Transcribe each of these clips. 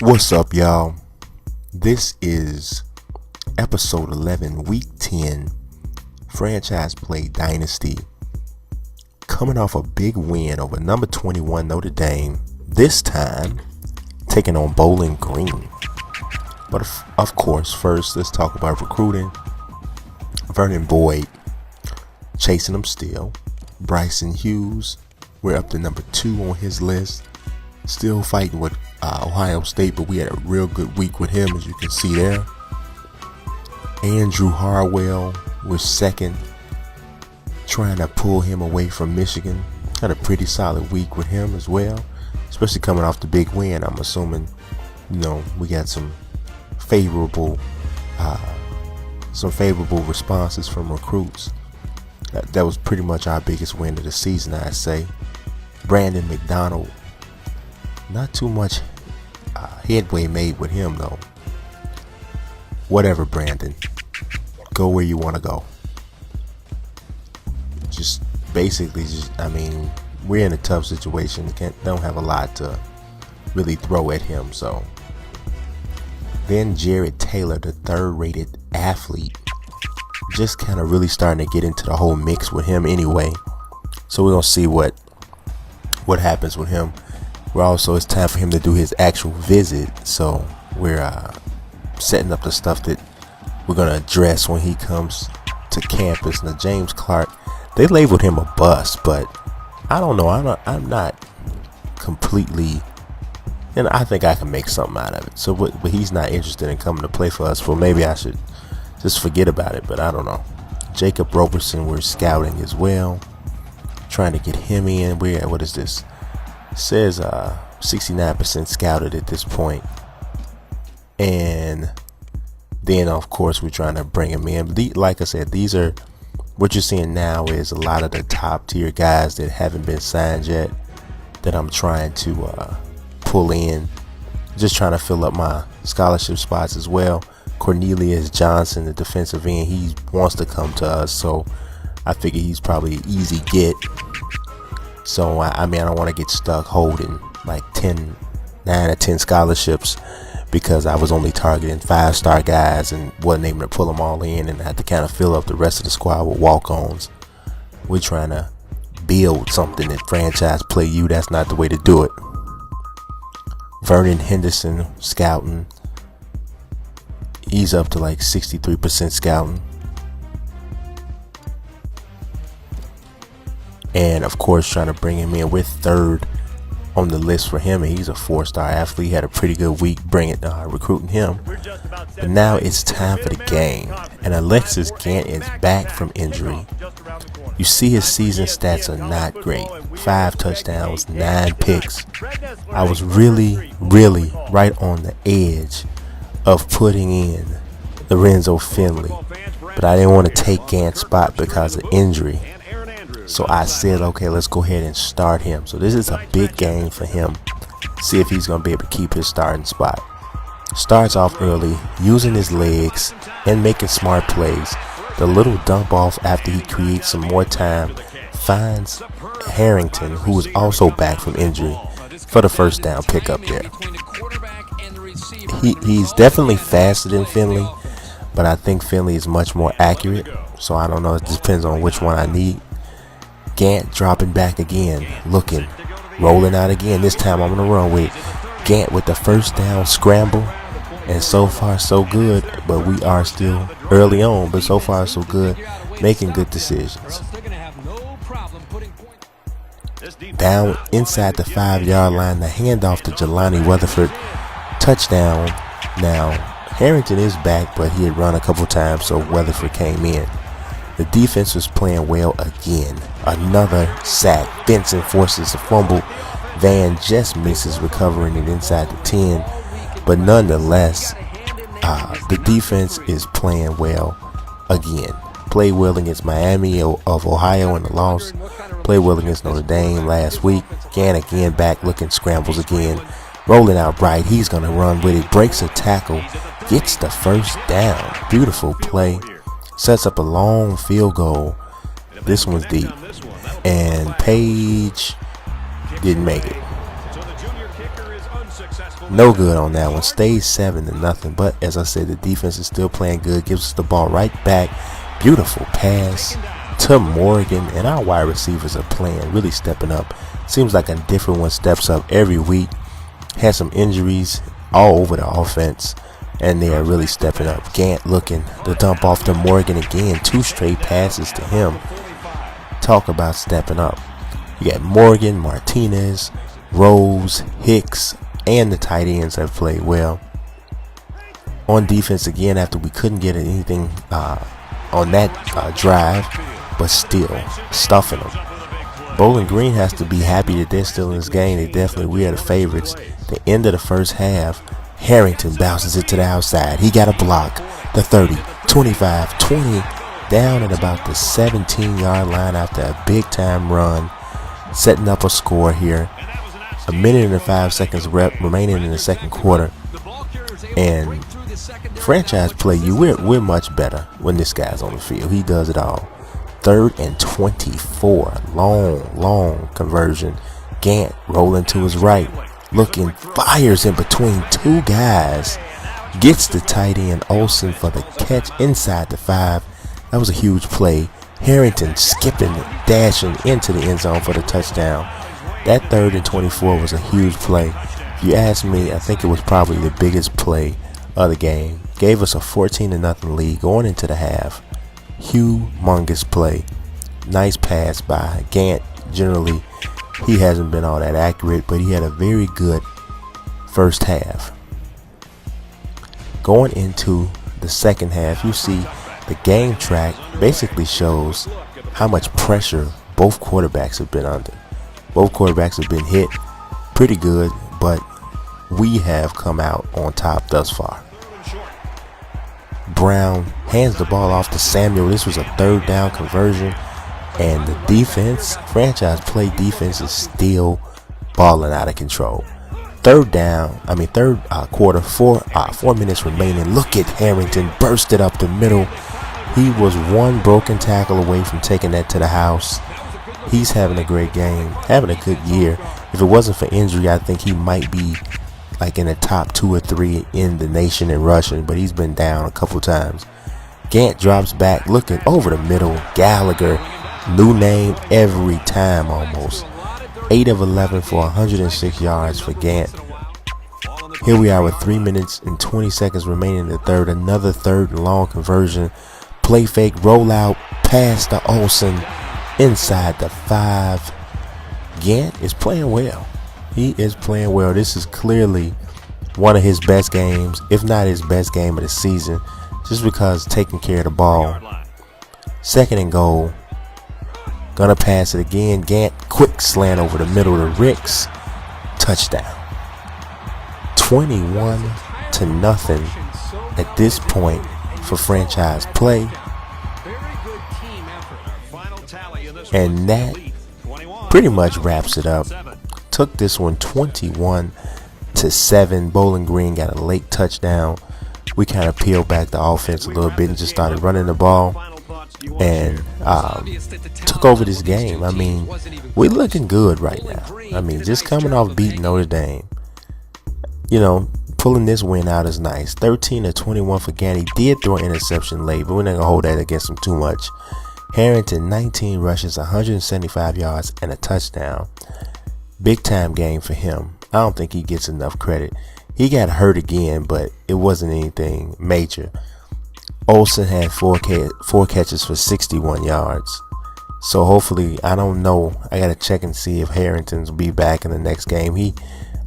What's up, y'all? This is episode 11, week 10, franchise play Dynasty. Coming off a big win over number 21 Notre Dame, this time taking on Bowling Green. But of course, first let's talk about recruiting. Vernon Boyd chasing him still. Bryson Hughes, we're up to number 2 on his list. Still fighting with Ohio State, but we had a real good week with him, as you can see there. Andrew Harwell was second, trying to pull him away from Michigan. Had a pretty solid week with him as well, especially coming off the big win. I'm assuming, we got some favorable responses from recruits. That was pretty much our biggest win of the season, I'd say. Brandon McDonald, not too much headway made with him, though. Whatever, Brandon. Go where you want to go. We're in a tough situation. Don't have a lot to really throw at him, so. Then Jared Taylor, the third-rated athlete, just kind of really starting to get into the whole mix with him anyway. So we're going to see what happens with him. It's time for him to do his actual visit. So we're setting up the stuff that we're going to address when he comes to campus. Now, James Clark, they labeled him a bust, but I don't know. I'm not completely, and I think I can make something out of it. So, but he's not interested in coming to play for us. Well, maybe I should just forget about it, but I don't know. Jacob Roberson, we're scouting as well, trying to get him in. We're at, what is this? It says 69% scouted at this point. And then, of course, we're trying to bring him in. Like I said, these are, what you're seeing now is a lot of the top tier guys that haven't been signed yet that I'm trying to pull in. Just trying to fill up my scholarship spots as well. Cornelius Johnson, the defensive end, he wants to come to us, so I figure he's probably an easy get. So I don't want to get stuck holding like 9 or 10 scholarships because I was only targeting 5-star guys and wasn't able to pull them all in, and I had to kind of fill up the rest of the squad with walk-ons. We're trying to build something at franchise play you. That's not the way to do it. Vernon Henderson scouting. He's up to like 63% scouting. And of course, trying to bring him in. We're third on the list for him, and he's a 4-star athlete. He had a pretty good week recruiting him. But now it's time for the game, and Alexis Gant is back from injury. You see his season stats are not great. 5 touchdowns, 9 picks. I was really, really right on the edge of putting in Lorenzo Finley, but I didn't want to take Gant's spot because of injury. So I said, okay, let's go ahead and start him. So this is a big game for him. See if he's going to be able to keep his starting spot. Starts off early, using his legs and making smart plays. The little dump off after he creates some more time finds Harrington, who is also back from injury, for the first down pickup there. He's definitely faster than Finley, but I think Finley is much more accurate. So I don't know. It depends on which one I need. Gant dropping back again, looking, rolling out again. This time I'm going to run with Gant with the first down scramble. And so far so good, but we are still early on, but so far so good, making good decisions. Down inside the 5-yard line, the handoff to Jelani Weatherford, touchdown. Now Harrington is back, but he had run a couple times, so Weatherford came in. The defense was playing well again. Another sack. Benson forces a fumble. Van just misses recovering it inside the 10. But nonetheless, the defense is playing well again. Played well against Miami of Ohio in the loss. Played well against Notre Dame last week. Gant again back looking, scrambles again. Rolling out right. He's going to run with it. Breaks a tackle. Gets the first down. Beautiful play. Sets up a long field goal. This one's deep. And Page didn't make it. No good on that one. Stays 7-0. But as I said, the defense is still playing good. Gives us the ball right back. Beautiful pass to Morgan. And our wide receivers are playing, really stepping up. Seems like a different one steps up every week. Had some injuries all over the offense, and they are really stepping up. Gant looking to dump off to Morgan again. 2 straight passes to him. Talk about stepping up. You got Morgan, Martinez, Rose, Hicks, and the tight ends have played well. On defense again, after we couldn't get anything on that drive, but still stuffing them. Bowling Green has to be happy that they're still in this game. We are the favorites. The end of the first half, Harrington bounces it to the outside. He got a block. The 30, 25, 20, down at about the 17-yard line after a big-time run, setting up a score here. 1:05 remaining in the second quarter. And franchise play, we're much better when this guy's on the field. He does it all. 3rd and 24. Long conversion. Gant rolling to his right. Looking, fires in between 2 guys. Gets the tight end Olsen for the catch inside the 5. That was a huge play. Harrington skipping, dashing into the end zone for the touchdown. That 3rd and 24 was a huge play. If you ask me, I think it was probably the biggest play of the game. Gave us a 14-0 lead going into the half. Humongous play. Nice pass by Gant. Generally, he hasn't been all that accurate, but he had a very good first half. Going into the second half, you see the game track basically shows how much pressure both quarterbacks have been under. Both quarterbacks have been hit pretty good, but we have come out on top thus far. Brown hands the ball off to Samuel. This was a 3rd down conversion, and the defense, franchise play defense, is still balling out of control. Third quarter, 4 minutes remaining. Look at Harrington, bursted up the middle. He was 1 broken tackle away from taking that to the house. He's having a great game, having a good year. If it wasn't for injury, I think he might be like in the top 2 or 3 in the nation in rushing, but he's been down a couple times. Gant drops back, looking over the middle. Gallagher, new name every time almost. 8 of 11 for 106 yards for Gant. Here we are with 3 minutes and 20 seconds remaining in the third. Another 3rd and long conversion. Play fake, rollout, pass to Olsen inside the 5. Gant is playing well. He is playing well. This is clearly one of his best games, if not his best game of the season, just because taking care of the ball. 2nd and goal. Gonna pass it again. Gant, quick slant over the middle to Ricks. Touchdown. 21-0 at this point for franchise play. And that pretty much wraps it up. Took this one 21-7. Bowling Green got a late touchdown. We kind of peeled back the offense a little bit and just started running the ball and took over this game. I mean, we're looking good right now. I mean, just coming off beating Notre Dame, pulling this win out is nice. 13-21 for Gant. He did throw an interception late, but we're not gonna hold that against him too much. Harrington, 19 rushes, 175 yards, and a touchdown. Big time game for him. I don't think he gets enough credit. He got hurt again, but it wasn't anything major. Olsen had 4 catches for 61 yards. So hopefully, I don't know. I got to check and see if Harrington's will be back in the next game.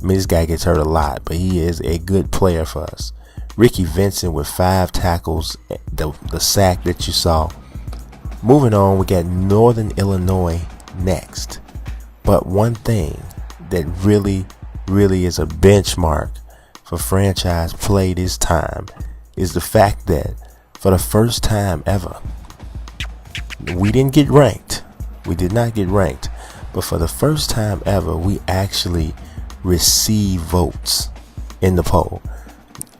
This guy gets hurt a lot, but he is a good player for us. Ricky Vincent with 5 tackles, the sack that you saw. Moving on, we got Northern Illinois next. But one thing that really is a benchmark for franchise play this time is the fact that for the first time ever, we didn't get ranked. We did not get ranked. But for the first time ever, we actually receive votes in the poll.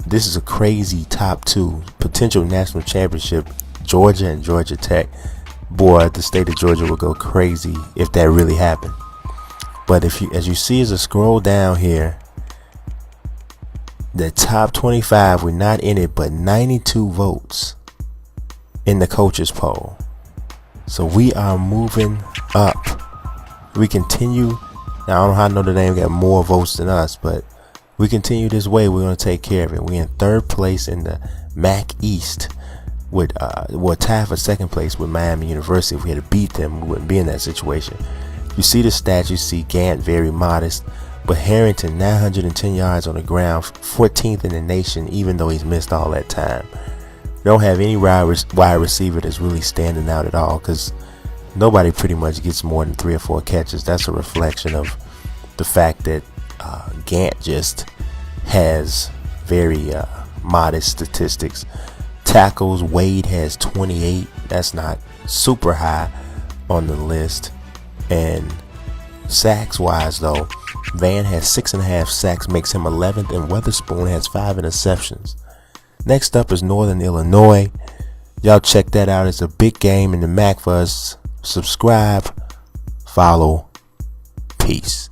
This is a crazy top 2 potential national championship, Georgia and Georgia Tech. Boy, the state of Georgia would go crazy if that really happened. But as you see as I scroll down here, the top 25, we're not in it, but 92 votes in the coaches poll. So we are moving up. We continue. Now, I don't know how Notre Dame got more votes than us, but we continue this way, we're going to take care of it. We're in third place in the MAC East with we're tied for second place with Miami University. If we had to beat them, we wouldn't be in that situation. You see the stats, you see Gant very modest, but Harrington 910 yards on the ground, 14th in the nation, even though he's missed all that time. We don't have any wide receiver that's really standing out at all, because nobody pretty much gets more than 3 or 4 catches. That's a reflection of the fact that Gant just has very modest statistics. Tackles, Wade has 28. That's not super high on the list. And sacks wise though, Van has 6.5 sacks, makes him 11th, and Weatherspoon has 5 interceptions. Next up is Northern Illinois. Y'all check that out. It's a big game in the MAC for us. Subscribe, follow, peace.